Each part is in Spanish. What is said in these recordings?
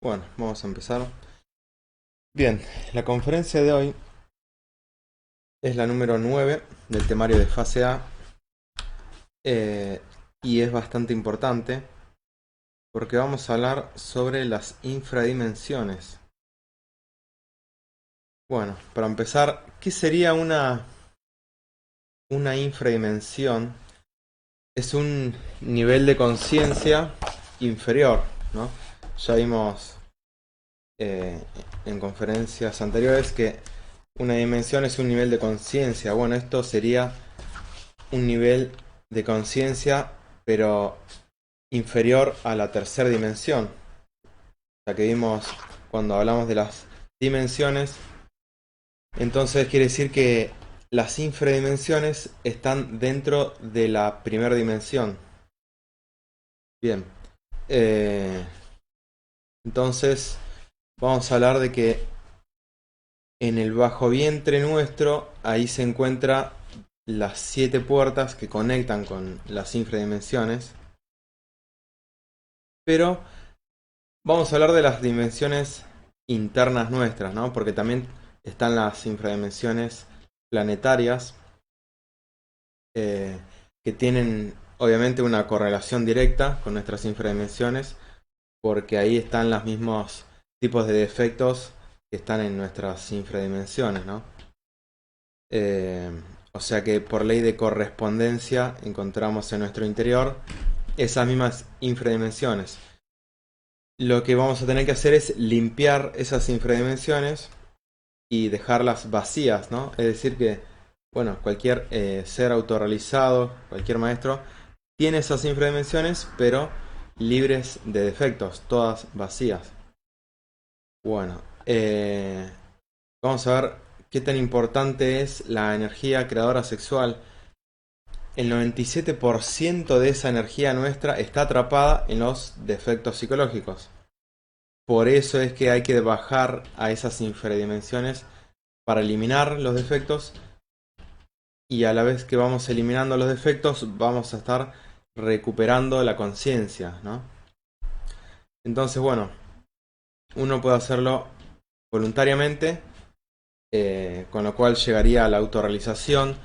Bueno, vamos a empezar. Bien, la conferencia de hoy es la número 9 del temario de fase A eh, y es bastante importante porque vamos a hablar sobre las infradimensiones. Bueno, para empezar, ¿qué sería una infradimensión? Es un nivel de conciencia inferior, ¿no? Ya vimos eh, en conferencias anteriores que una dimensión es un nivel de conciencia. Bueno, esto sería un nivel de conciencia, pero inferior a la tercera dimensión. Ya que vimos cuando hablamos de las dimensiones, entonces quiere decir que las infradimensiones están dentro de la primera dimensión. Bien, eh, entonces vamos a hablar de que en el bajo vientre nuestro, ahí se encuentran las 7 puertas que conectan con las infradimensiones. Pero vamos a hablar de las dimensiones internas nuestras, ¿no? Porque también están las infradimensiones planetarias, eh, que tienen obviamente una correlación directa con nuestras infradimensiones, porque ahí están los mismos tipos de defectos que están en nuestras infradimensiones, ¿no? Eh, o sea que por ley de correspondencia encontramos en nuestro interior esas mismas infradimensiones. Lo que vamos a tener que hacer es limpiar esas infradimensiones y dejarlas vacías, ¿no? Es decir que, bueno, cualquier ser autorrealizado, cualquier maestro, tiene esas infradimensiones, pero libres de defectos, todas vacías. Bueno, vamos a ver qué tan importante es la energía creadora sexual. El 97% de esa energía nuestra está atrapada en los defectos psicológicos. Por eso es que hay que bajar a esas infradimensiones para eliminar los defectos, y a la vez que vamos eliminando los defectos vamos a estar recuperando la conciencia, ¿no? Entonces, bueno, uno puede hacerlo voluntariamente, con lo cual llegaría a la autorrealización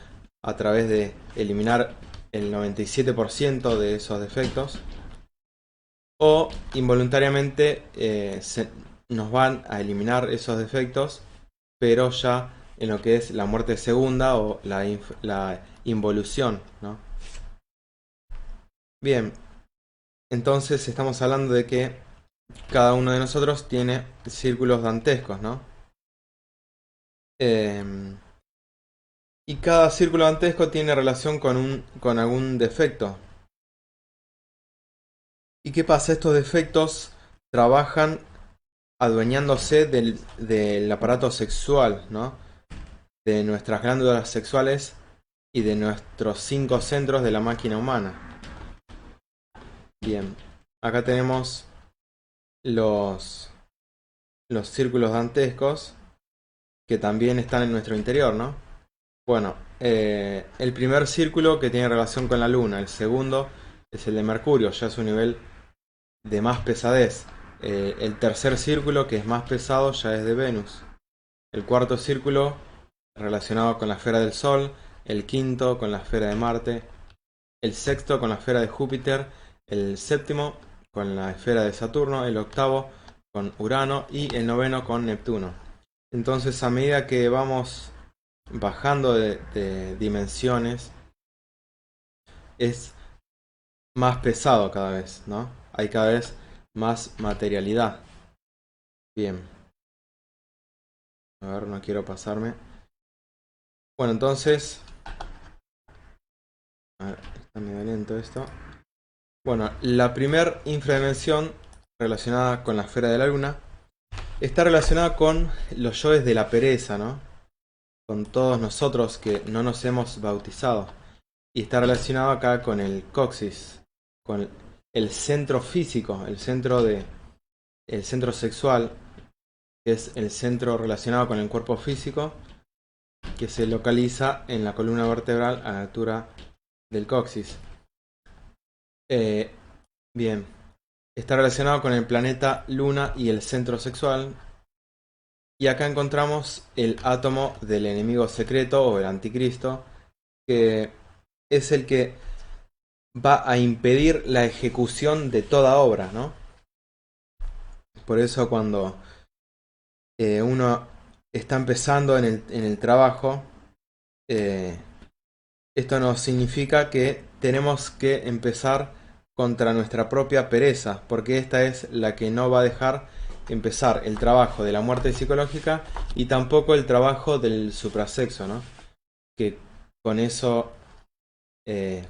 a través de eliminar el 97% de esos defectos, o involuntariamente nos van a eliminar esos defectos, pero ya en lo que es la muerte segunda o la involución, ¿no? Bien, entonces estamos hablando de que cada uno de nosotros tiene círculos dantescos, ¿no? Eh, y cada círculo dantesco tiene relación con algún defecto. ¿Y qué pasa? Estos defectos trabajan adueñándose del aparato sexual, ¿no? De nuestras glándulas sexuales y de nuestros 5 centros de la máquina humana. Bien, acá tenemos los, los círculos dantescos que también están en nuestro interior, ¿no? Bueno, el primer círculo que tiene relación con la Luna, el segundo es el de Mercurio, ya es un nivel de más pesadez. El tercer círculo, que es más pesado, ya es de Venus. El cuarto círculo relacionado con la esfera del Sol, el quinto con la esfera de Marte, el sexto con la esfera de Júpiter, el séptimo con la esfera de Saturno, el octavo con Urano y el noveno con Neptuno. Entonces, a medida que vamos bajando de dimensiones, es más pesado cada vez, ¿no? Hay cada vez más materialidad. Bien, a ver, no quiero pasarme. Bueno, entonces, a ver, está medio lento esto. Bueno, la primer infradimensión relacionada con la esfera de la luna está relacionada con los yoes de la pereza, ¿no? Con todos nosotros que no nos hemos bautizado. Y está relacionado acá con el coxis, con el centro físico, el centro sexual, que es el centro relacionado con el cuerpo físico, que se localiza en la columna vertebral a la altura del coxis. Eh, bien, está relacionado con el planeta Luna y el centro sexual. Y acá encontramos el átomo del enemigo secreto o el anticristo, que es el que va a impedir la ejecución de toda obra, ¿no? Por eso cuando uno está empezando en el trabajo, eh, esto nos significa que tenemos que empezar contra nuestra propia pereza, porque esta es la que no va a dejar empezar el trabajo de la muerte psicológica y tampoco el trabajo del suprasexo, ¿no? Que con eso,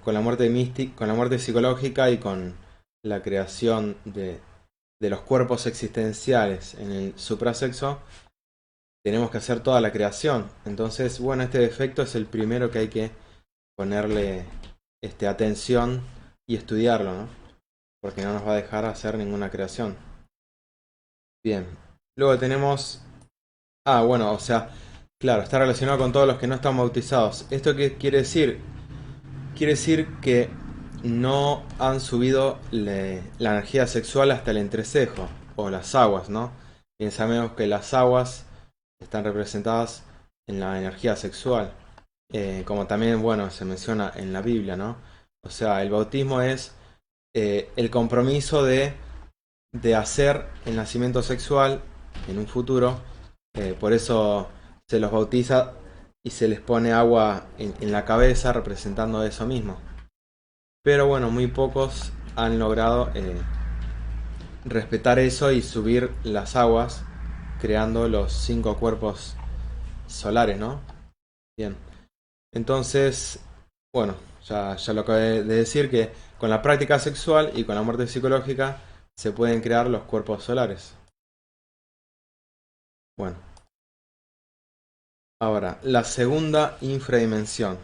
con la muerte con la muerte psicológica y con la creación de los cuerpos existenciales en el suprasexo, tenemos que hacer toda la creación. Entonces, bueno, este defecto es el primero que hay que ponerle atención y estudiarlo, ¿no? Porque no nos va a dejar hacer ninguna creación. Bien. Luego tenemos... Ah, bueno, o sea, claro, está relacionado con todos los que no están bautizados. ¿Esto qué quiere decir? Quiere decir que no han subido la energía sexual hasta el entrecejo, o las aguas, ¿no? Bien sabemos que las aguas están representadas en la energía sexual, como también, bueno, se menciona en la Biblia, ¿no? O sea, el bautismo es el compromiso de hacer el nacimiento sexual en un futuro, por eso se los bautiza y se les pone agua en la cabeza representando eso mismo. Pero bueno, muy pocos han logrado respetar eso y subir las aguas creando los 5 cuerpos solares, ¿no? Bien. Entonces, bueno, ya lo acabé de decir que con la práctica sexual y con la muerte psicológica se pueden crear los cuerpos solares. Bueno, ahora, la segunda infradimensión.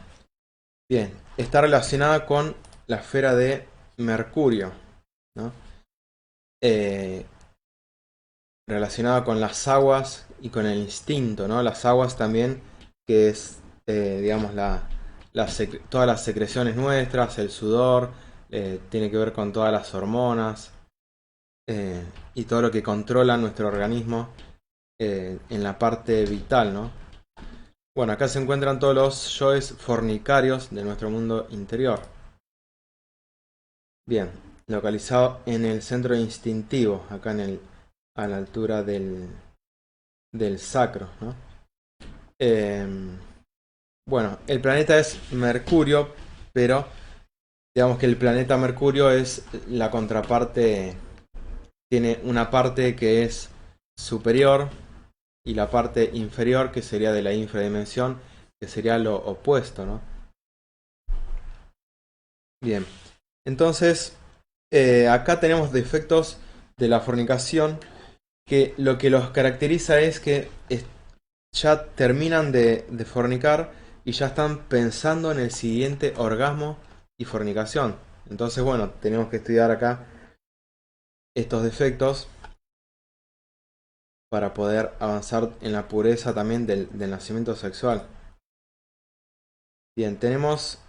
Bien, está relacionada con la esfera de Mercurio, ¿no? Eh, Relacionada con las aguas y con el instinto, ¿no? Las aguas también, que es, digamos, todas las secreciones nuestras, el sudor, tiene que ver con todas las hormonas y todo lo que controla nuestro organismo en la parte vital, ¿no? Bueno, acá se encuentran todos los yoes fornicarios de nuestro mundo interior. Bien, localizado en el centro instintivo, acá a la altura del sacro, ¿no? Bueno, el planeta es Mercurio, pero digamos que el planeta Mercurio es la contraparte, tiene una parte que es superior y la parte inferior que sería de la infradimensión, que sería lo opuesto, ¿no? Bien, entonces acá tenemos defectos de la fornicación que lo que los caracteriza es que ya terminan de fornicar y ya están pensando en el siguiente orgasmo y fornicación. Entonces, bueno, tenemos que estudiar acá estos defectos para poder avanzar en la pureza también del nacimiento sexual. Bien, tenemos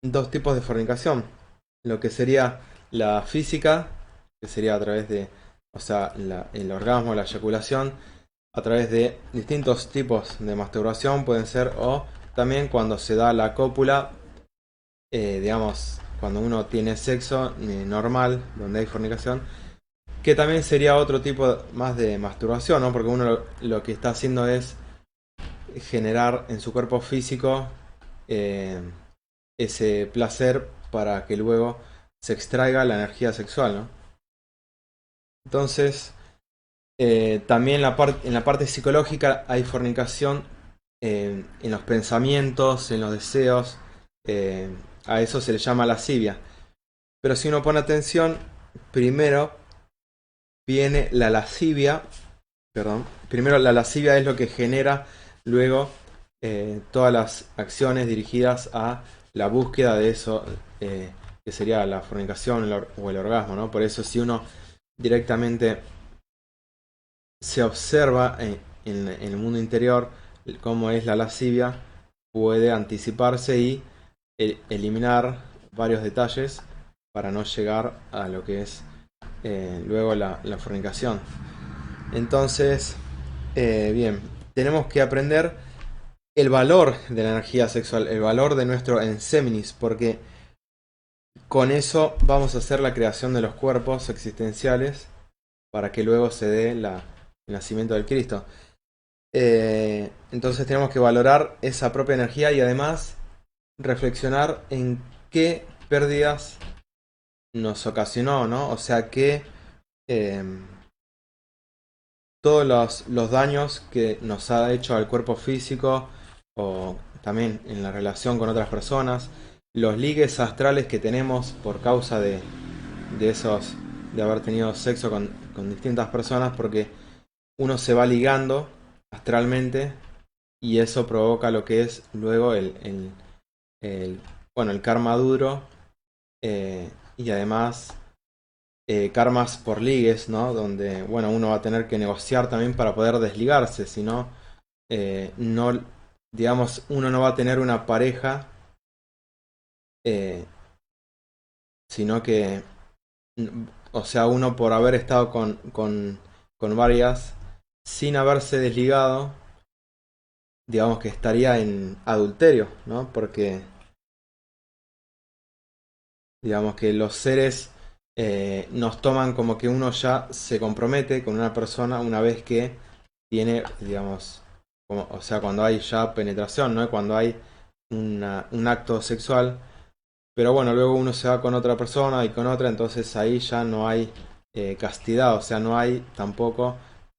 dos tipos de fornicación. Lo que sería la física, que sería a través de, o sea, el orgasmo, la eyaculación, a través de distintos tipos de masturbación, pueden ser, o también cuando se da la cópula, digamos, cuando uno tiene sexo normal, donde hay fornicación, que también sería otro tipo más de masturbación, ¿no? Porque uno lo que está haciendo es generar en su cuerpo físico eh, ese placer para que luego se extraiga la energía sexual, ¿no? Entonces, también en la parte psicológica hay fornicación en los pensamientos, en los deseos, eh, a eso se le llama lascivia. Pero si uno pone atención, primero viene la lascivia, perdón, primero la lascivia es lo que genera luego todas las acciones dirigidas a la búsqueda de eso, que sería la fornicación o el orgasmo, ¿no? Por eso si uno directamente se observa en el mundo interior cómo es la lascivia, puede anticiparse y eliminar varios detalles para no llegar a lo que es luego la fornicación. Entonces, bien, tenemos que aprender el valor de la energía sexual, el valor de nuestro enseminis, porque con eso vamos a hacer la creación de los cuerpos existenciales para que luego se dé el nacimiento del Cristo. Entonces tenemos que valorar esa propia energía y además reflexionar en qué pérdidas nos ocasionó, ¿no? O sea, que eh, todos los daños que nos ha hecho al cuerpo físico o también en la relación con otras personas, los ligues astrales que tenemos por causa de esos, de haber tenido sexo con distintas personas, porque uno se va ligando astralmente y eso provoca lo que es luego bueno, el karma duro, y además karmas por ligues, ¿no? Donde, bueno, uno va a tener que negociar también para poder desligarse, si no, no, digamos, uno no va a tener una pareja, eh, sino que, o sea, uno por haber estado con varias, sin haberse desligado, digamos que estaría en adulterio, ¿no? Porque digamos que los seres nos toman como que uno ya se compromete con una persona una vez que tiene, digamos, como, o sea, cuando hay ya penetración, ¿no? Cuando hay un acto sexual, pero bueno, luego uno se va con otra persona y con otra, entonces ahí ya no hay castidad, o sea, no hay tampoco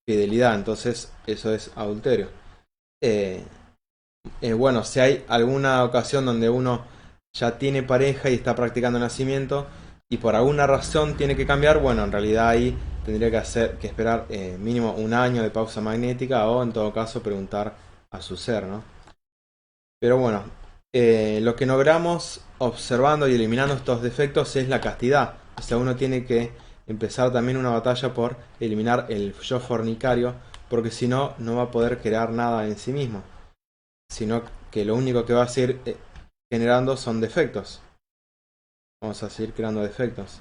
fidelidad, entonces eso es adulterio. Eh, bueno, si hay alguna ocasión donde uno ya tiene pareja y está practicando el nacimiento y por alguna razón tiene que cambiar, bueno, en realidad ahí tendría que esperar mínimo un año de pausa magnética o en todo caso preguntar a su ser, ¿no? Pero bueno, lo que logramos observando y eliminando estos defectos es la castidad. O sea, uno tiene que empezar también una batalla por eliminar el yo fornicario, porque si no, no va a poder crear nada en sí mismo, sino que lo único que va a seguir generando son defectos. Vamos a seguir creando defectos.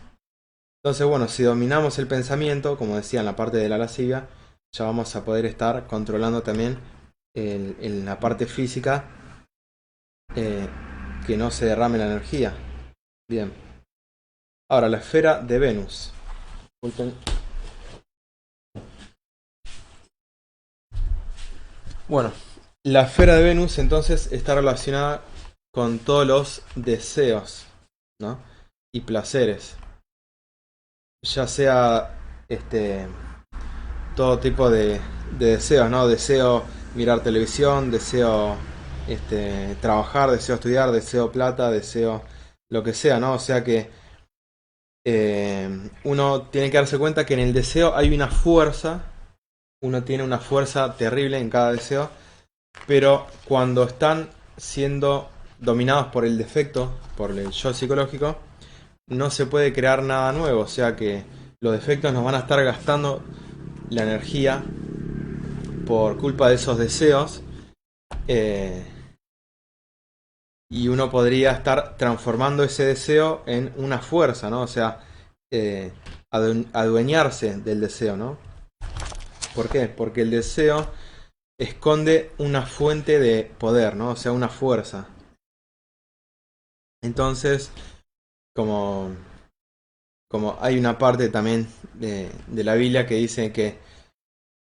Entonces, bueno, si dominamos el pensamiento, como decía en la parte de la lascivia, ya vamos a poder estar controlando también en la parte física, eh, que no se derrame la energía. Bien. Ahora, la esfera de Venus. Disculpen. Bueno, la esfera de Venus entonces está relacionada con todos los deseos, ¿no? Y placeres. Ya sea todo tipo de deseos, ¿no? Deseo mirar televisión, deseo trabajar, deseo estudiar, deseo plata, deseo lo que sea, ¿no? O sea que uno tiene que darse cuenta que en el deseo hay una fuerza, uno tiene una fuerza terrible en cada deseo, pero cuando están siendo dominados por el defecto, por el yo psicológico, no se puede crear nada nuevo, o sea que los defectos nos van a estar gastando la energía por culpa de esos deseos, eh, y uno podría estar transformando ese deseo en una fuerza, ¿no? O sea, eh, adueñarse del deseo, ¿no? ¿Por qué? Porque el deseo esconde una fuente de poder, ¿no? O sea, una fuerza. Entonces, como, como hay una parte también de la Biblia que dice que,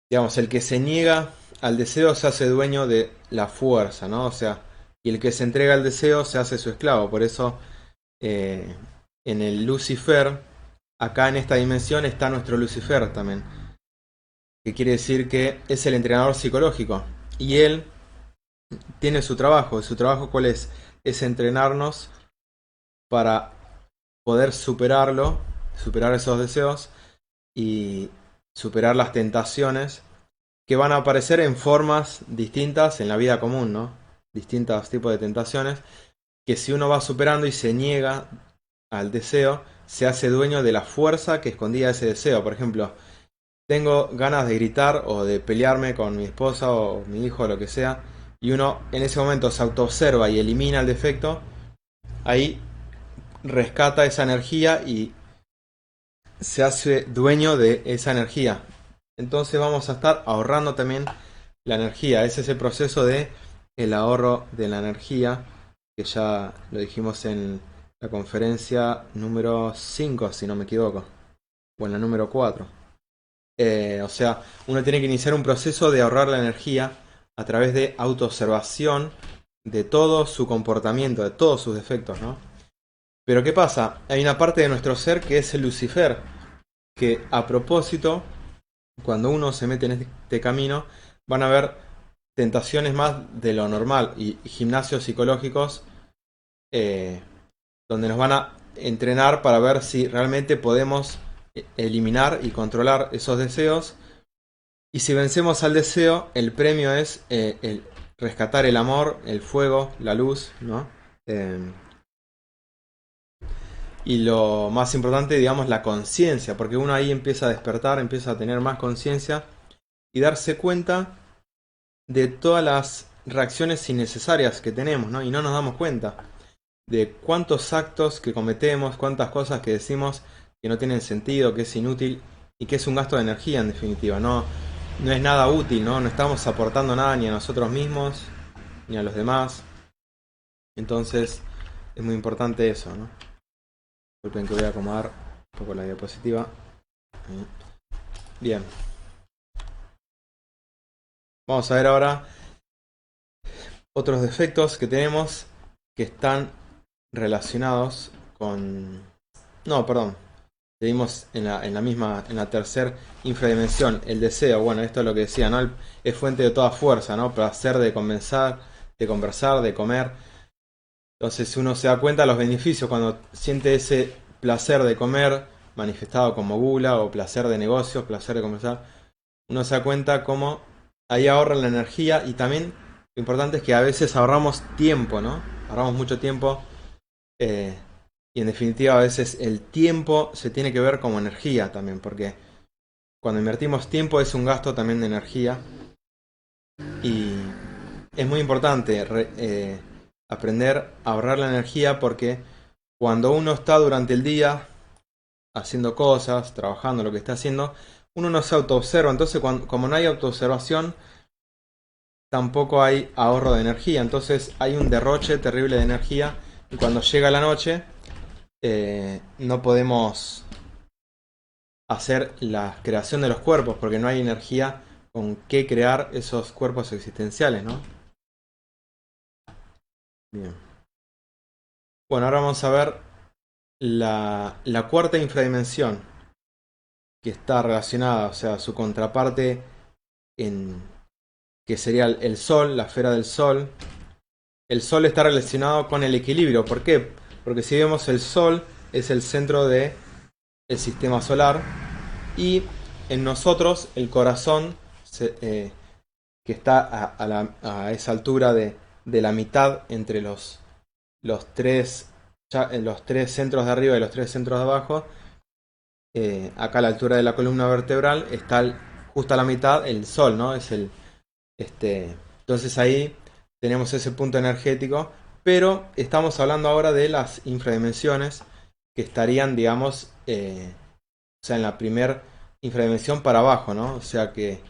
digamos, el que se niega al deseo se hace dueño de la fuerza, ¿no? O sea, y el que se entrega al deseo se hace su esclavo. Por eso, eh, en el Lucifer, acá en esta dimensión está nuestro Lucifer también, que quiere decir que es el entrenador psicológico. Y él tiene su trabajo. ¿Y su trabajo cuál es? Es entrenarnos para poder superar esos deseos y superar las tentaciones que van a aparecer en formas distintas en la vida común, ¿no? Distintos tipos de tentaciones que si uno va superando y se niega al deseo, se hace dueño de la fuerza que escondía ese deseo. Por ejemplo, tengo ganas de gritar o de pelearme con mi esposa o mi hijo o lo que sea, y uno en ese momento se autoobserva y elimina el defecto, ahí rescata esa energía y se hace dueño de esa energía. Entonces vamos a estar ahorrando también la energía. Ese es el proceso de el ahorro de la energía, que ya lo dijimos en la conferencia número 5 si no me equivoco, o en la número 4. O sea, uno tiene que iniciar un proceso de ahorrar la energía a través de autoobservación de todo su comportamiento, de todos sus defectos, ¿no? Pero ¿qué pasa? Hay una parte de nuestro ser que es el Lucifer, que a propósito, cuando uno se mete en este camino, van a haber tentaciones más de lo normal y gimnasios psicológicos donde nos van a entrenar para ver si realmente podemos eliminar y controlar esos deseos. Y si vencemos al deseo, el premio es el rescatar el amor, el fuego, la luz, ¿no? Y lo más importante, digamos, la conciencia, porque uno ahí empieza a despertar, empieza a tener más conciencia y darse cuenta de todas las reacciones innecesarias que tenemos, ¿no? Y no nos damos cuenta de cuántos actos que cometemos, cuántas cosas que decimos que no tienen sentido, que es inútil y que es un gasto de energía en definitiva, no es nada útil, ¿no? No estamos aportando nada ni a nosotros mismos ni a los demás. Entonces es muy importante eso, ¿no? Disculpen que voy a acomodar un poco la diapositiva. Bien. Vamos a ver ahora otros defectos que tenemos que están relacionados con... No, perdón. Seguimos en la misma, en la tercera infradimensión, el deseo. Bueno, esto es lo que decía, ¿no? Es fuente de toda fuerza, ¿no? Placer de conversar, de comer. Entonces uno se da cuenta de los beneficios cuando siente ese placer de comer manifestado como gula o placer de negocios, placer de conversar. Uno se da cuenta cómo ahí ahorran la energía y también lo importante es que a veces ahorramos tiempo, ¿no? Ahorramos mucho tiempo y en definitiva a veces el tiempo se tiene que ver como energía también, porque cuando invertimos tiempo es un gasto también de energía y es muy importante aprender a ahorrar la energía porque cuando uno está durante el día haciendo cosas, trabajando lo que está haciendo, uno no se autoobserva, entonces como no hay autoobservación, tampoco hay ahorro de energía, entonces hay un derroche terrible de energía y cuando llega la noche no podemos hacer la creación de los cuerpos porque no hay energía con qué crear esos cuerpos existenciales, ¿no? Bien. Bueno, ahora vamos a ver la cuarta infradimensión que está relacionada, o sea, su contraparte en que sería el Sol, la esfera del Sol. El Sol está relacionado con el equilibrio. ¿Por qué? Porque si vemos el Sol es el centro del sistema solar y en nosotros el corazón que está a esa altura de la mitad entre los tres centros de arriba y los tres centros de abajo, acá a la altura de la columna vertebral está justo a la mitad el Sol, ¿no? Es entonces ahí tenemos ese punto energético, pero estamos hablando ahora de las infradimensiones que estarían, digamos, o sea, en la primera infradimensión para abajo, ¿no? O sea que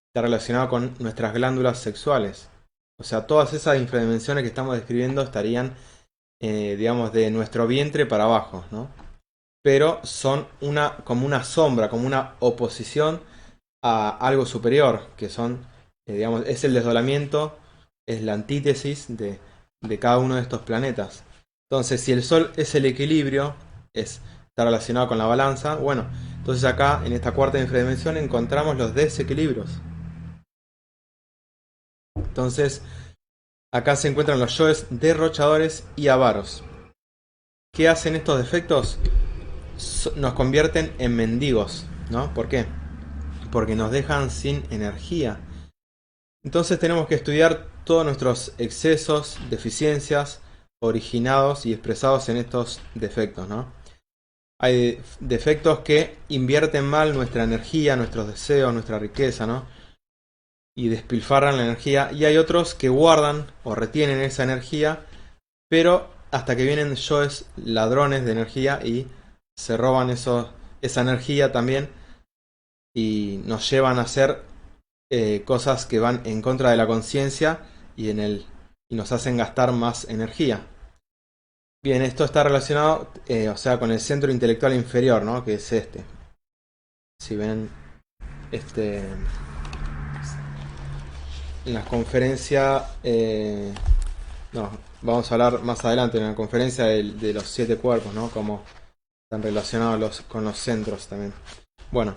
está relacionado con nuestras glándulas sexuales. O sea, todas esas infradimensiones que estamos describiendo estarían, digamos, de nuestro vientre para abajo, ¿no? Pero son como una sombra, como una oposición a algo superior, que son, digamos, es el desdoblamiento, es la antítesis de cada uno de estos planetas. Entonces, si el Sol es el equilibrio, está relacionado con la balanza, bueno, entonces acá en esta cuarta infradimensión encontramos los desequilibrios. Entonces, acá se encuentran los yoes derrochadores y avaros. ¿Qué hacen estos defectos? Nos convierten en mendigos, ¿no? ¿Por qué? Porque nos dejan sin energía. Entonces tenemos que estudiar todos nuestros excesos, deficiencias, originados y expresados en estos defectos, ¿no? Hay defectos que invierten mal nuestra energía, nuestros deseos, nuestra riqueza, ¿no? Y despilfarran la energía. Y hay otros que guardan o retienen esa energía, pero hasta que vienen yoes ladrones de energía y se roban esa energía también y nos llevan a hacer cosas que van en contra de la conciencia y y nos hacen gastar más energía. Bien, esto está relacionado, o sea, con el centro intelectual inferior, ¿no? Que es este. Si ven, este, en la conferencia, no, vamos a hablar más adelante en la conferencia de los 7 cuerpos, ¿no? Cómo están relacionados con los centros también. Bueno,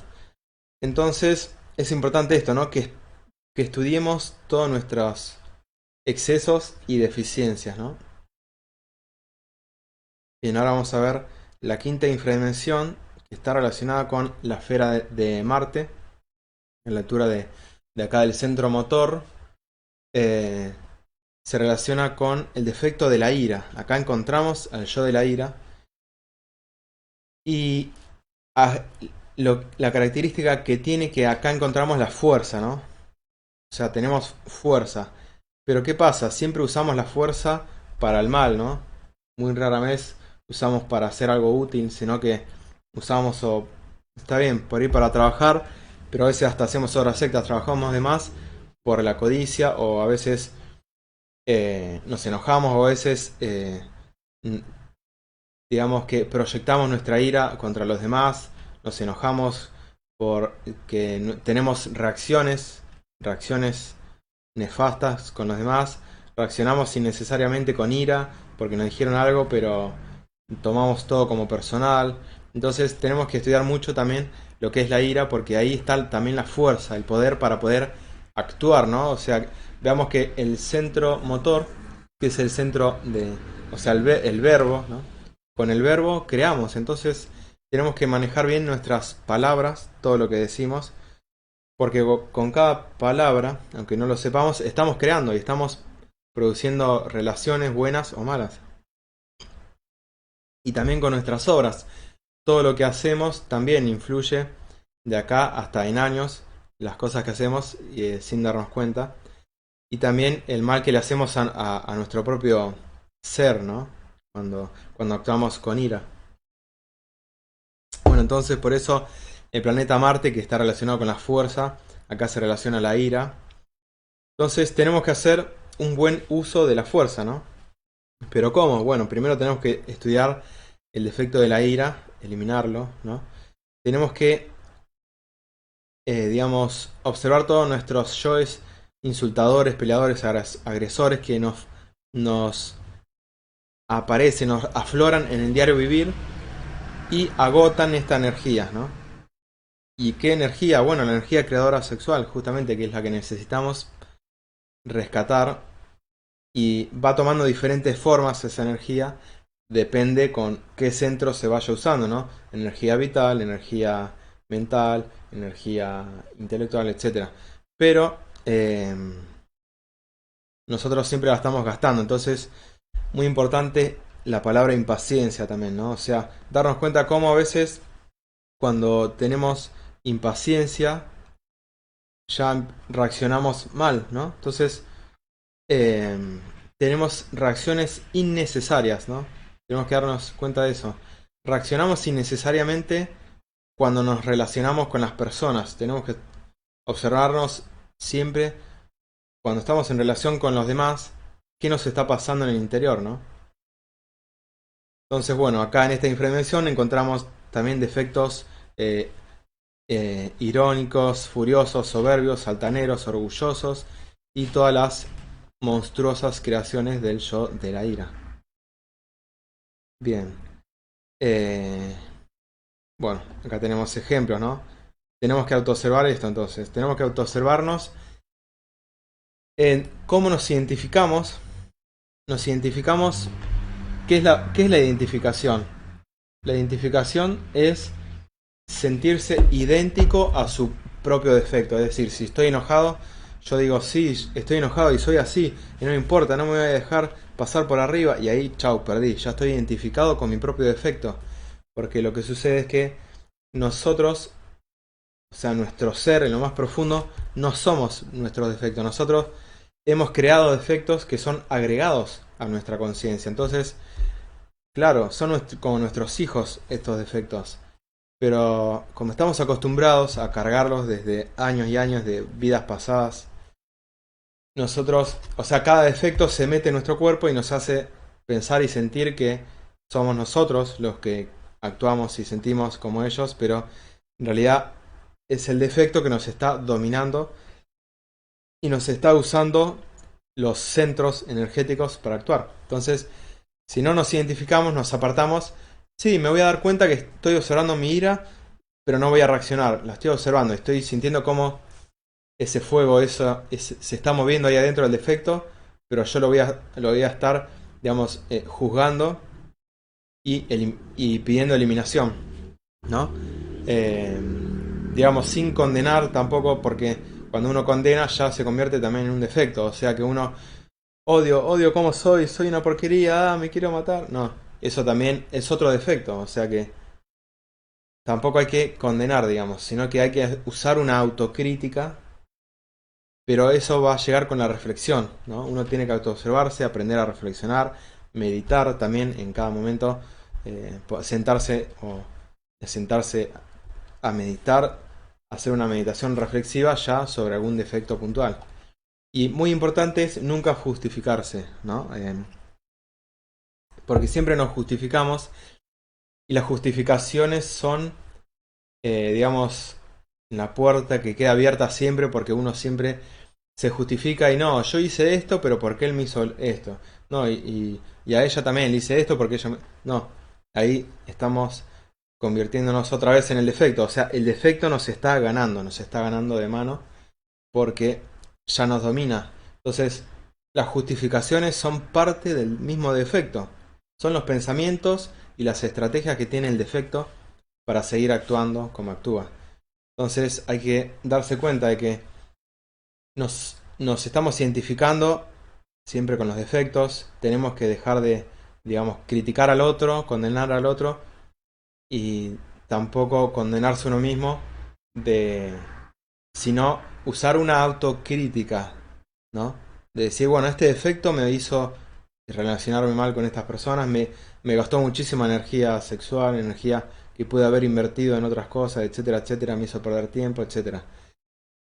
entonces es importante esto, ¿no? Que estudiemos todos nuestros excesos y deficiencias, ¿no? Bien, ahora vamos a ver la quinta infradimensión, que está relacionada con la esfera de Marte, en la altura de acá del centro motor. Se relaciona con el defecto de la ira. Acá encontramos al yo de la ira. Y a- la característica que tiene, que acá encontramos la fuerza, ¿no? O sea, tenemos fuerza. Pero ¿qué pasa? Siempre usamos la fuerza para el mal, ¿no? Muy rara vez usamos para hacer algo útil, sino que usamos, o está bien, por ir para trabajar, pero a veces hasta hacemos horas sectas, trabajamos de más por la codicia, o a veces nos enojamos, o a veces digamos que proyectamos nuestra ira contra los demás, nos enojamos porque tenemos reacciones nefastas con los demás, reaccionamos innecesariamente con ira porque nos dijeron algo, pero tomamos todo como personal. Entonces tenemos que estudiar mucho también lo que es la ira, porque ahí está también la fuerza, el poder para poder actuar, ¿no? O sea, veamos que el centro motor, que es el centro o sea, el verbo, ¿no? Con el verbo creamos, entonces tenemos que manejar bien nuestras palabras, todo lo que decimos, porque con cada palabra, aunque no lo sepamos, estamos creando y estamos produciendo relaciones buenas o malas. Y también con nuestras obras. Todo lo que hacemos también influye de acá hasta en años, las cosas que hacemos sin darnos cuenta. Y también el mal que le hacemos a nuestro propio ser, ¿no? Cuando actuamos con ira. Bueno, entonces por eso el planeta Marte, que está relacionado con la fuerza, acá se relaciona a la ira. Entonces tenemos que hacer un buen uso de la fuerza, ¿no? Pero ¿cómo? Bueno, primero tenemos que estudiar el defecto de la ira, eliminarlo, ¿no? Tenemos que, digamos, observar todos nuestros yoes insultadores, peleadores, agresores que nos aparecen, nos afloran en el diario vivir y agotan esta energía, ¿no? ¿Y qué energía? Bueno, la energía creadora sexual, justamente, que es la que necesitamos rescatar, y va tomando diferentes formas esa energía, depende con qué centro se vaya usando, ¿no? Energía vital, energía mental, energía intelectual, etcétera. Pero nosotros siempre la estamos gastando, entonces muy importante la palabra impaciencia también, ¿no? O sea, darnos cuenta cómo a veces cuando tenemos impaciencia ya reaccionamos mal, ¿no? Entonces eh, tenemos reacciones innecesarias, ¿no? Tenemos que darnos cuenta de eso. Reaccionamos innecesariamente cuando nos relacionamos con las personas. Tenemos que observarnos siempre cuando estamos en relación con los demás, qué nos está pasando en el interior, ¿no? Entonces, bueno, acá en esta infradimensión encontramos también defectos irónicos, furiosos, soberbios, altaneros, orgullosos y todas las monstruosas creaciones del yo de la ira. Bien. Eh, bueno, acá tenemos ejemplos, ¿no? Tenemos que autoobservar esto entonces. Tenemos que autoobservarnos en cómo nos identificamos. Nos identificamos. Qué es la identificación? La identificación es sentirse idéntico a su propio defecto. Es decir, si estoy enojado, yo digo, sí, estoy enojado y soy así, y no me importa, no me voy a dejar pasar por arriba, y ahí, chau, perdí, ya estoy identificado con mi propio defecto. Porque lo que sucede es que nosotros, o sea, nuestro ser en lo más profundo, no somos nuestros defectos. Nosotros hemos creado defectos que son agregados a nuestra conciencia. Entonces, claro, son como nuestros hijos estos defectos. Pero como estamos acostumbrados a cargarlos desde años y años de vidas pasadas, nosotros, o sea, cada defecto se mete en nuestro cuerpo y nos hace pensar y sentir que somos nosotros los que actuamos y sentimos como ellos, pero en realidad es el defecto que nos está dominando y nos está usando los centros energéticos para actuar. Entonces, si no nos identificamos, nos apartamos, sí, me voy a dar cuenta que estoy observando mi ira, pero no voy a reaccionar, la estoy observando, estoy sintiendo cómo ese fuego, se está moviendo ahí adentro del defecto, pero yo lo voy a estar, digamos, juzgando y pidiendo eliminación, ¿no? Eh, digamos, sin condenar tampoco, porque cuando uno condena ya se convierte también en un defecto, o sea que uno odio cómo soy una porquería, me quiero matar. No, eso también es otro defecto, o sea que tampoco hay que condenar, digamos, sino que hay que usar una autocrítica, pero eso va a llegar con la reflexión, ¿no? Uno tiene que autoobservarse, aprender a reflexionar, meditar también en cada momento, sentarse a meditar, hacer una meditación reflexiva ya sobre algún defecto puntual. Y muy importante es nunca justificarse, ¿no? Porque siempre nos justificamos y las justificaciones son, digamos, la puerta que queda abierta siempre porque uno siempre se justifica y no, yo hice esto, pero porque él me hizo esto. No, y a ella también le hice esto porque ella me... No, ahí estamos convirtiéndonos otra vez en el defecto. O sea, el defecto nos está ganando de mano porque ya nos domina. Entonces, las justificaciones son parte del mismo defecto. Son los pensamientos y las estrategias que tiene el defecto para seguir actuando como actúa. Entonces hay que darse cuenta de que nos estamos identificando siempre con los defectos. Tenemos que dejar de, digamos, criticar al otro, condenar al otro y tampoco condenarse uno mismo de, sino usar una autocrítica, ¿no? De decir, bueno, este defecto me hizo relacionarme mal con estas personas, me gastó muchísima energía sexual, energía que pude haber invertido en otras cosas, etcétera, etcétera, me hizo perder tiempo, etcétera.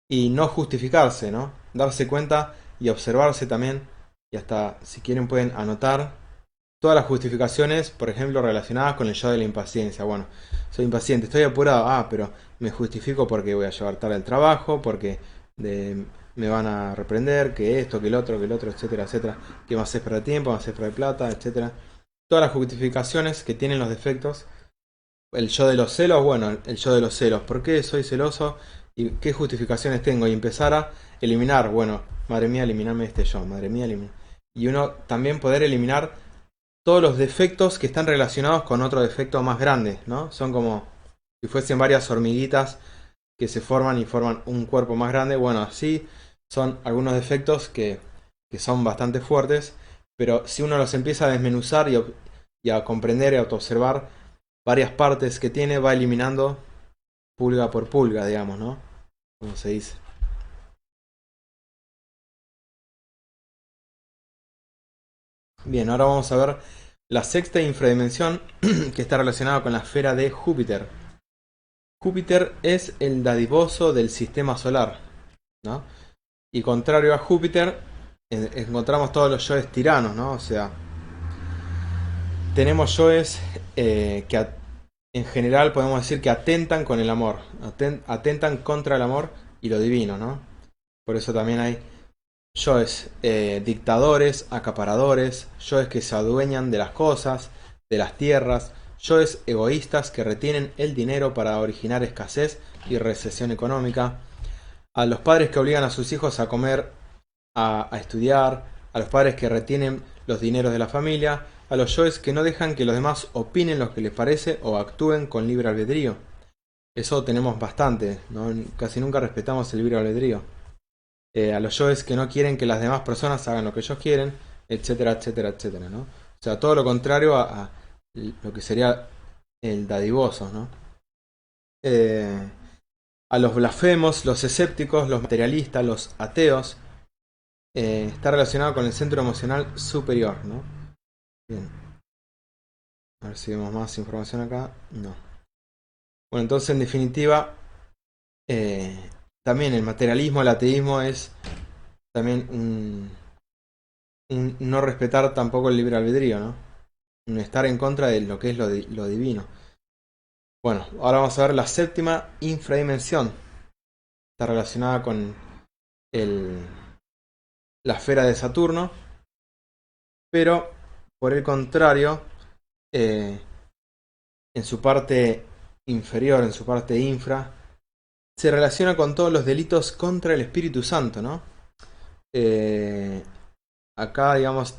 Y no justificarse, ¿no? Darse cuenta y observarse también, y hasta si quieren pueden anotar todas las justificaciones, por ejemplo, relacionadas con el yo de la impaciencia. Bueno, soy impaciente, estoy apurado, pero me justifico porque voy a llevar tarde al trabajo, porque me van a reprender, que esto, que el otro, etcétera, etcétera, que me haces perder tiempo, me haces perder plata, etcétera. Todas las justificaciones que tienen los defectos. El yo de los celos, bueno, el yo de los celos, ¿por qué soy celoso? ¿Y qué justificaciones tengo? Y empezar a eliminar, bueno, madre mía, eliminarme este yo, madre mía, eliminar. Y uno también poder eliminar todos los defectos que están relacionados con otro defecto más grande, ¿no? Son como si fuesen varias hormiguitas que se forman y forman un cuerpo más grande. Bueno, así son algunos defectos que son bastante fuertes, pero si uno los empieza a desmenuzar y a comprender y a autoobservar varias partes que tiene, va eliminando pulga por pulga, digamos, ¿no? Como se dice. Bien, ahora vamos a ver la sexta infradimensión que está relacionada con la esfera de Júpiter. Júpiter es el dadivoso del sistema solar, ¿no? Y contrario a Júpiter, encontramos todos los yoes tiranos, ¿no? O sea, tenemos yoes en general podemos decir que atentan con el amor, atentan contra el amor y lo divino, ¿no? Por eso también hay yoes dictadores, acaparadores, yoes que se adueñan de las cosas, de las tierras, yoes egoístas que retienen el dinero para originar escasez y recesión económica, a los padres que obligan a sus hijos a comer, a estudiar, a los padres que retienen los dineros de la familia, a los yoes que no dejan que los demás opinen lo que les parece o actúen con libre albedrío. Eso tenemos bastante, ¿no? Casi nunca respetamos el libre albedrío. A los yoes que no quieren que las demás personas hagan lo que ellos quieren, etcétera, etcétera, etcétera, ¿no? O sea, todo lo contrario a lo que sería el dadivoso, ¿no? Eh, a los blasfemos, los escépticos, los materialistas, los ateos, está relacionado con el centro emocional superior, ¿no? Bien. A ver si vemos más información acá. No. Bueno, entonces en definitiva, también el materialismo, el ateísmo es también un no respetar tampoco el libre albedrío, ¿no? Un estar en contra de lo que es lo divino. Bueno, ahora vamos a ver la séptima infradimensión. Está relacionada con el, la esfera de Saturno, pero por el contrario, eh, en su parte inferior, en su parte infra, se relaciona con todos los delitos contra el Espíritu Santo, ¿no? Eh, Acá, digamos,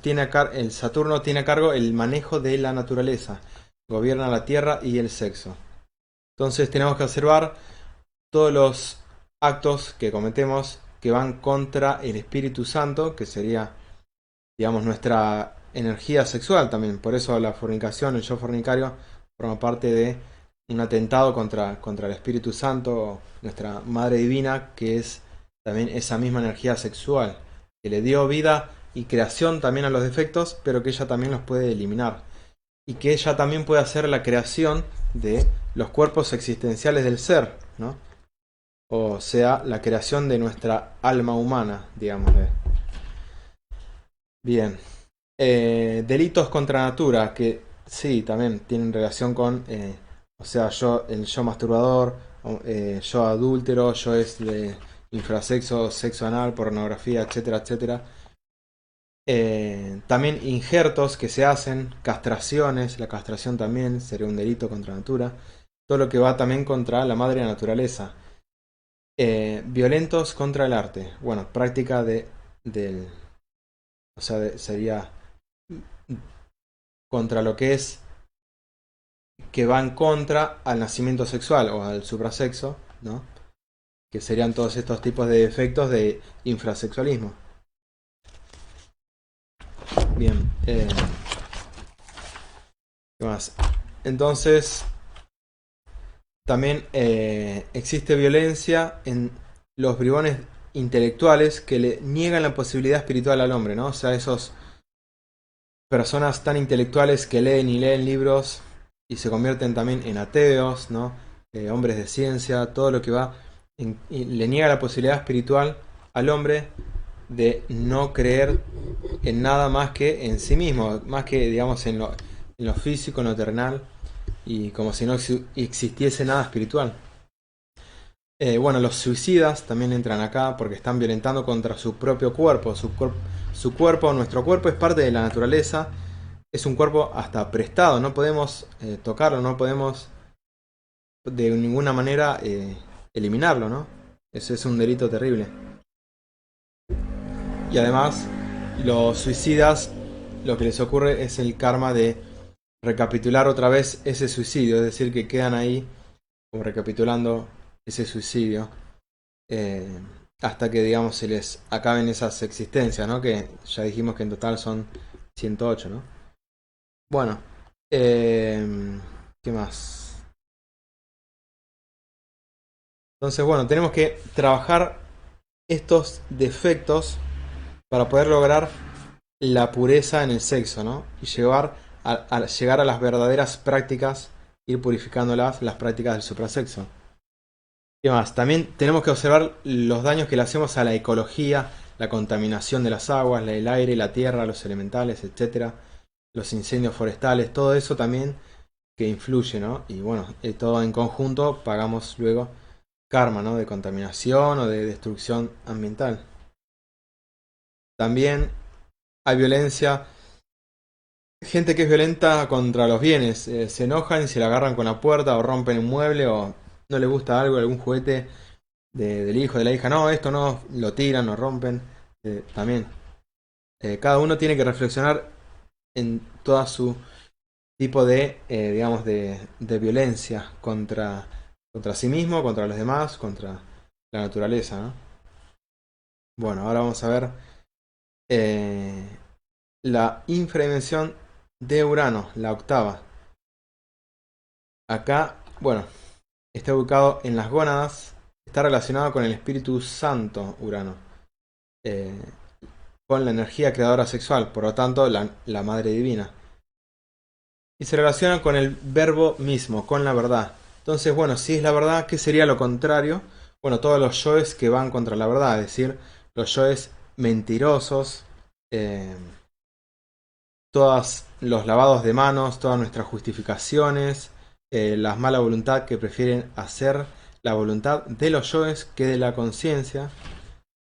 el Saturno tiene a cargo el manejo de la naturaleza, gobierna la tierra y el sexo. Entonces tenemos que observar todos los actos que cometemos que van contra el Espíritu Santo, que sería, digamos, nuestra energía sexual también. Por eso la fornicación, el yo fornicario, forma parte de un atentado contra el Espíritu Santo, nuestra Madre Divina, que es también esa misma energía sexual, que le dio vida y creación también a los defectos, pero que ella también los puede eliminar. Y que ella también puede hacer la creación de los cuerpos existenciales del ser, ¿no? O sea, la creación de nuestra alma humana, digámosle. Bien. Delitos contra natura, que sí, también tienen relación con, o sea, el yo masturbador, yo adúltero, yo es de infrasexo, sexo anal, pornografía, etcétera, etcétera. También injertos que se hacen, castraciones, la castración también sería un delito contra natura. Todo lo que va también contra la madre naturaleza. Violentos contra el arte. Bueno, práctica del, o sea, sería contra lo que es que va en contra al nacimiento sexual o al suprasexo, ¿no? Que serían todos estos tipos de defectos de infrasexualismo. Bien, ¿qué más? Entonces, también existe violencia en los bribones intelectuales que le niegan la posibilidad espiritual al hombre, ¿no? O sea, esos personas tan intelectuales que leen y leen libros y se convierten también en ateos, ¿no? Hombres de ciencia, todo lo que va y le niega la posibilidad espiritual al hombre de no creer en nada más que en sí mismo, más que digamos en lo físico, en lo terrenal, y como si no existiese nada espiritual. Bueno, los suicidas también entran acá porque están violentando contra su propio cuerpo. Su cuerpo, nuestro cuerpo es parte de la naturaleza, es un cuerpo hasta prestado, no podemos tocarlo, no podemos de ninguna manera eliminarlo, ¿no? Eso es un delito terrible. Y además, los suicidas, lo que les ocurre es el karma de recapitular otra vez ese suicidio, es decir, que quedan ahí como recapitulando ese suicidio eh, hasta que, digamos, se les acaben esas existencias, ¿no? Que ya dijimos que en total son 108, ¿no? Bueno, ¿qué más? Entonces, bueno, tenemos que trabajar estos defectos para poder lograr la pureza en el sexo, ¿no? Y llegar a las verdaderas prácticas, ir purificándolas, las prácticas del suprasexo. ¿Qué más? También tenemos que observar los daños que le hacemos a la ecología, la contaminación de las aguas, el aire, la tierra, los elementales, etcétera, los incendios forestales, todo eso también que influye, ¿no? Y bueno, todo en conjunto pagamos luego karma, ¿no? De contaminación o de destrucción ambiental. También hay violencia, gente que es violenta contra los bienes, se enojan y se la agarran con la puerta o rompen un mueble o no les gusta algo, algún juguete del hijo, de la hija, no, esto no, lo tiran, lo rompen, también. Cada uno tiene que reflexionar en toda su tipo de, digamos, de violencia contra sí mismo, contra los demás, contra la naturaleza, ¿no? Bueno, ahora vamos a ver eh, la infradimensión de Urano, la octava. Acá, bueno, está ubicado en las gónadas, está relacionado con el Espíritu Santo Urano, eh, con la energía creadora sexual, por lo tanto la Madre Divina. Y se relaciona con el verbo mismo, con la verdad. Entonces, bueno, si es la verdad, ¿qué sería lo contrario? Bueno, todos los yoes que van contra la verdad, es decir, los yoes mentirosos, eh, todos los lavados de manos, todas nuestras justificaciones, la mala voluntad que prefieren hacer la voluntad de los yoes que de la conciencia.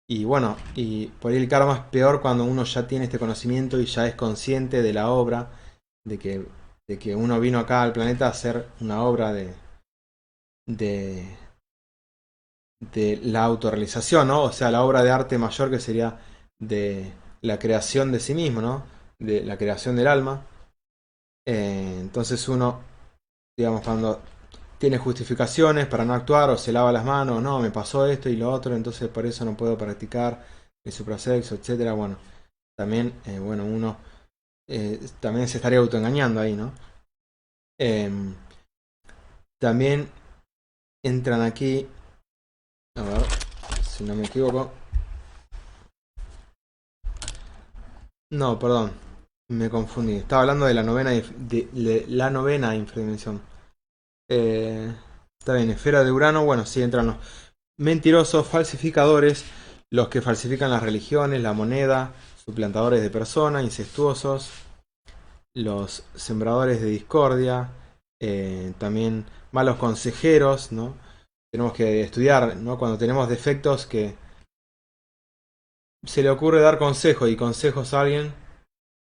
Y bueno, y por ahí el karma es peor cuando uno ya tiene este conocimiento y ya es consciente de la obra, de que, de que uno vino acá al planeta a hacer una obra de, de la autorrealización, ¿no? O sea, la obra de arte mayor que sería de la creación de sí mismo, ¿no? De la creación del alma. Entonces uno, digamos, cuando tiene justificaciones para no actuar o se lava las manos, no, me pasó esto y lo otro, entonces por eso no puedo practicar el suprasexo, etcétera. Bueno, también, bueno, uno también se estaría autoengañando ahí, ¿no? Em, también entran aquí, a ver, si no me equivoco. No, perdón, me confundí. Estaba hablando de la novena, de la novena infradimensión. Eh, Está bien, esfera de Urano, bueno, sí entran los mentirosos, falsificadores, los que falsifican las religiones, la moneda, suplantadores de personas, incestuosos, los sembradores de discordia, también malos consejeros, ¿no? Tenemos que estudiar, ¿no? Cuando tenemos defectos que se le ocurre dar consejo y consejos a alguien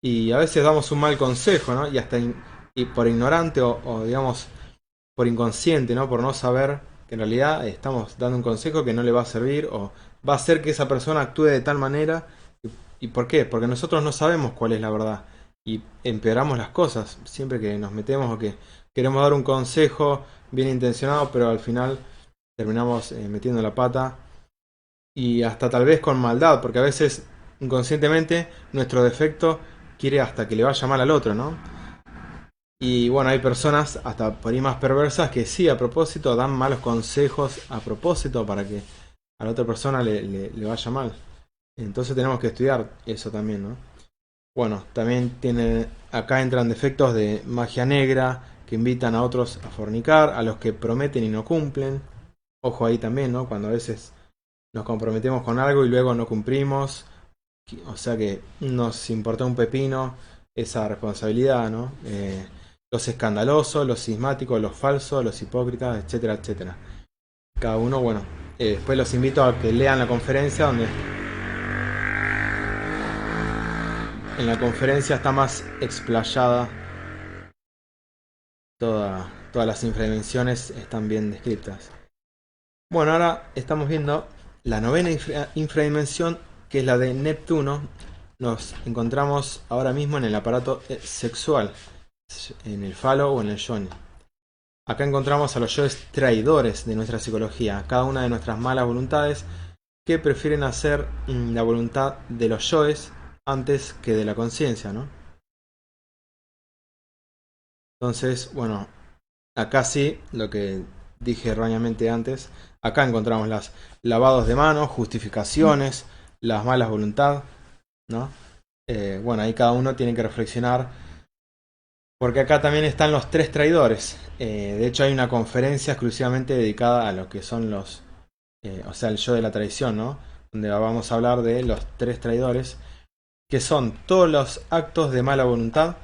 y a veces damos un mal consejo, ¿no? Y hasta y por ignorante o digamos por inconsciente, ¿no? Por no saber que en realidad estamos dando un consejo que no le va a servir o va a hacer que esa persona actúe de tal manera. ¿Y por qué? Porque nosotros no sabemos cuál es la verdad y empeoramos las cosas siempre que nos metemos o que queremos dar un consejo bien intencionado, pero al final terminamos metiendo la pata y hasta tal vez con maldad, porque a veces inconscientemente nuestro defecto quiere hasta que le vaya mal al otro, ¿no? Y bueno, hay personas hasta por ahí más perversas que sí, a propósito, dan malos consejos a propósito para que a la otra persona le vaya mal. Entonces tenemos que estudiar eso también, ¿no? Bueno, también tienen, acá entran defectos de magia negra que invitan a otros a fornicar, a los que prometen y no cumplen. Ojo ahí también, ¿no? Cuando a veces nos comprometemos con algo y luego no cumplimos. O sea que nos importa un pepino esa responsabilidad, ¿no? Los escandalosos, los sismáticos, los falsos, los hipócritas, etcétera, etcétera. Cada uno, bueno, después los invito a que lean la conferencia donde en la conferencia está más explayada todas las infradimensiones están bien descritas. Bueno, ahora estamos viendo la novena infradimensión, que es la de Neptuno. Nos encontramos ahora mismo en el aparato sexual, en el falo o en el yoni. Acá encontramos a los yoes traidores de nuestra psicología, cada una de nuestras malas voluntades que prefieren hacer la voluntad de los yoes antes que de la conciencia, ¿no? Entonces, bueno, acá sí, lo que dije erróneamente antes, acá encontramos las lavados de manos, justificaciones, las malas voluntades, ¿no? Bueno, ahí cada uno tiene que reflexionar, porque acá también están los tres traidores. De hecho, hay una conferencia exclusivamente dedicada a lo que son los, o sea, el yo de la traición, ¿no? Donde vamos a hablar de los tres traidores, que son todos los actos de mala voluntad.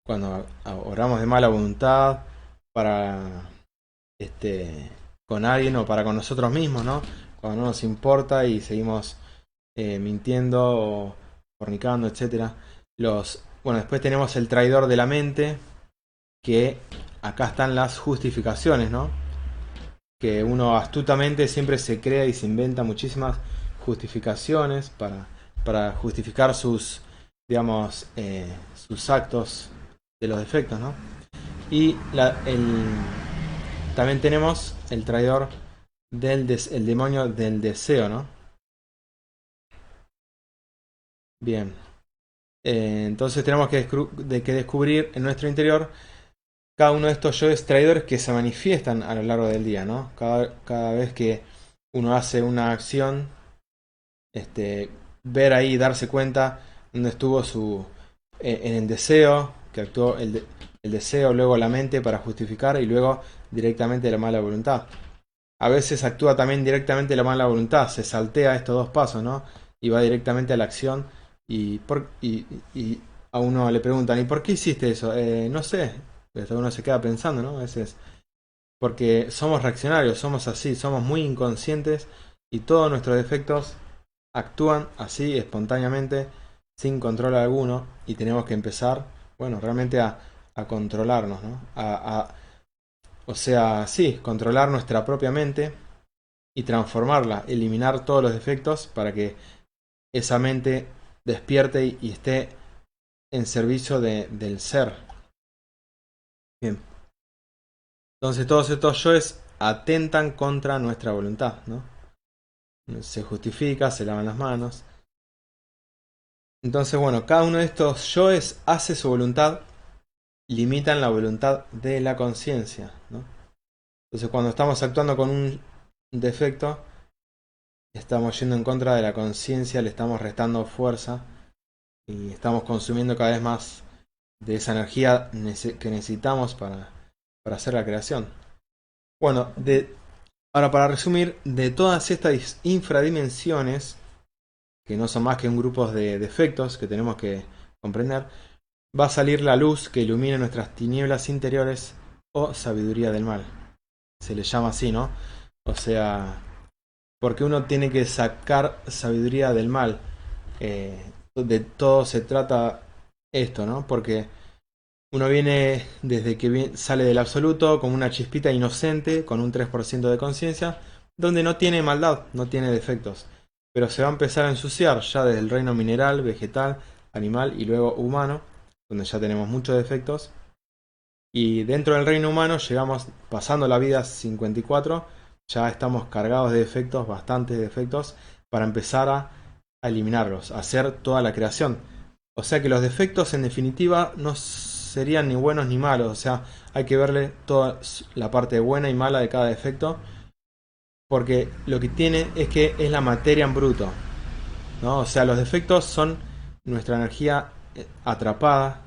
Cuando obramos de mala voluntad para con alguien o para con nosotros mismos, ¿no? Cuando no nos importa y seguimos mintiendo o fornicando, etcétera. Bueno, después tenemos el traidor de la mente, que acá están las justificaciones, ¿no? Que uno astutamente siempre se crea y se inventa muchísimas justificaciones para justificar sus, digamos, sus actos de los defectos, ¿no? Y también tenemos el traidor el demonio del deseo, ¿no? Bien. Entonces tenemos que descubrir en nuestro interior cada uno de estos yoes traidores que se manifiestan a lo largo del día, ¿no? Cada vez que uno hace una acción, ver ahí, darse cuenta dónde estuvo en el deseo, que actuó el deseo, luego la mente para justificar y luego directamente la mala voluntad. A veces actúa también directamente la mala voluntad, se saltea estos dos pasos, ¿no? Y va directamente a la acción y a uno le preguntan, ¿y por qué hiciste eso? No sé, pues uno se queda pensando, ¿no? A veces, porque somos reaccionarios, somos así, somos muy inconscientes y todos nuestros defectos actúan así espontáneamente, sin control alguno, y tenemos que empezar, bueno, realmente a controlarnos, ¿no? O sea, sí, controlar nuestra propia mente y transformarla, eliminar todos los defectos para que esa mente despierte y esté en servicio del ser. Bien. Entonces todos estos yoes atentan contra nuestra voluntad, ¿no? Se justifica, se lavan las manos. Entonces, bueno, cada uno de estos yoes hace su voluntad, limitan la voluntad de la conciencia, ¿no? Entonces, cuando estamos actuando con un defecto, estamos yendo en contra de la conciencia, le estamos restando fuerza y estamos consumiendo cada vez más de esa energía que necesitamos para hacer la creación. Bueno, ahora para resumir, de todas estas infradimensiones, que no son más que un grupo de defectos que tenemos que comprender, va a salir la luz que ilumina nuestras tinieblas interiores o sabiduría del mal. Se le llama así, ¿no? O sea, porque uno tiene que sacar sabiduría del mal. De todo se trata esto, ¿no? Porque uno viene desde que sale del absoluto como una chispita inocente, con un 3% de conciencia, donde no tiene maldad, no tiene defectos. Pero se va a empezar a ensuciar ya desde el reino mineral, vegetal, animal y luego humano, donde ya tenemos muchos defectos. Y dentro del reino humano llegamos, pasando la vida 54, ya estamos cargados de defectos, bastantes defectos, para empezar a eliminarlos, a hacer toda la creación. O sea que los defectos en definitiva no serían ni buenos ni malos, o sea, hay que verle toda la parte buena y mala de cada defecto, porque lo que tiene es que es la materia en bruto, ¿no? O sea, los defectos son nuestra energía atrapada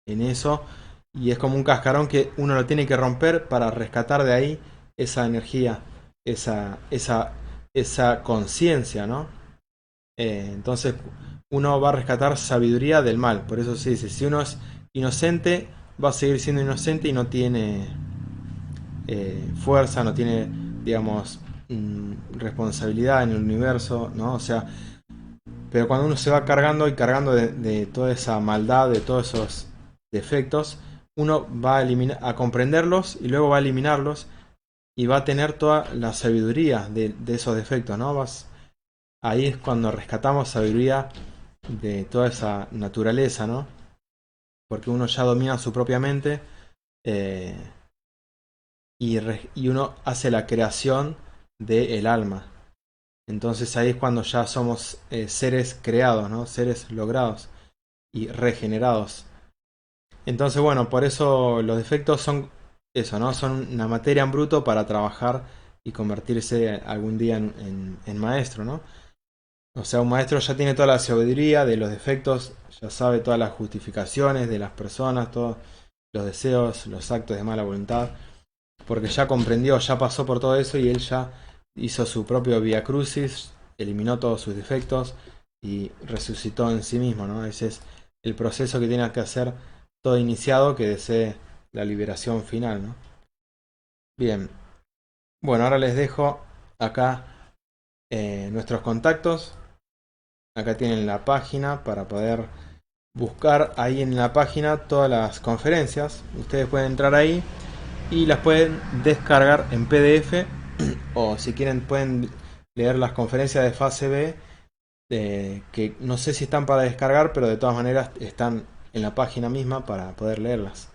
en eso y es como un cascarón que uno lo tiene que romper para rescatar de ahí esa energía, esa conciencia, ¿no? Entonces uno va a rescatar sabiduría del mal. Por eso se dice, si uno es inocente, va a seguir siendo inocente y no tiene fuerza, no tiene, digamos, responsabilidad en el universo, ¿no? O sea, pero cuando uno se va cargando y cargando de toda esa maldad, de todos esos defectos, uno va a comprenderlos y luego va a eliminarlos y va a tener toda la sabiduría de esos defectos, ¿no? Ahí es cuando rescatamos sabiduría de toda esa naturaleza, ¿no? Porque uno ya domina su propia mente eh, y uno hace la creación del alma. Entonces ahí es cuando ya somos seres creados, ¿no? Seres logrados y regenerados. Entonces, bueno, por eso los defectos son eso, ¿no? Son una materia en bruto para trabajar y convertirse algún día en maestro, ¿no? O sea, un maestro ya tiene toda la sabiduría de los defectos, ya sabe todas las justificaciones de las personas, todos los deseos, los actos de mala voluntad, porque ya comprendió, ya pasó por todo eso y él ya hizo su propio Via Crucis, eliminó todos sus defectos y resucitó en sí mismo, ¿no? Ese es el proceso que tiene que hacer todo iniciado que desee la liberación final, ¿no? Bien, bueno, ahora les dejo acá nuestros contactos. Acá tienen la página para poder buscar ahí en la página todas las conferencias. Ustedes pueden entrar ahí y las pueden descargar en PDF o si quieren pueden leer las conferencias de fase B que no sé si están para descargar, pero de todas maneras están en la página misma para poder leerlas.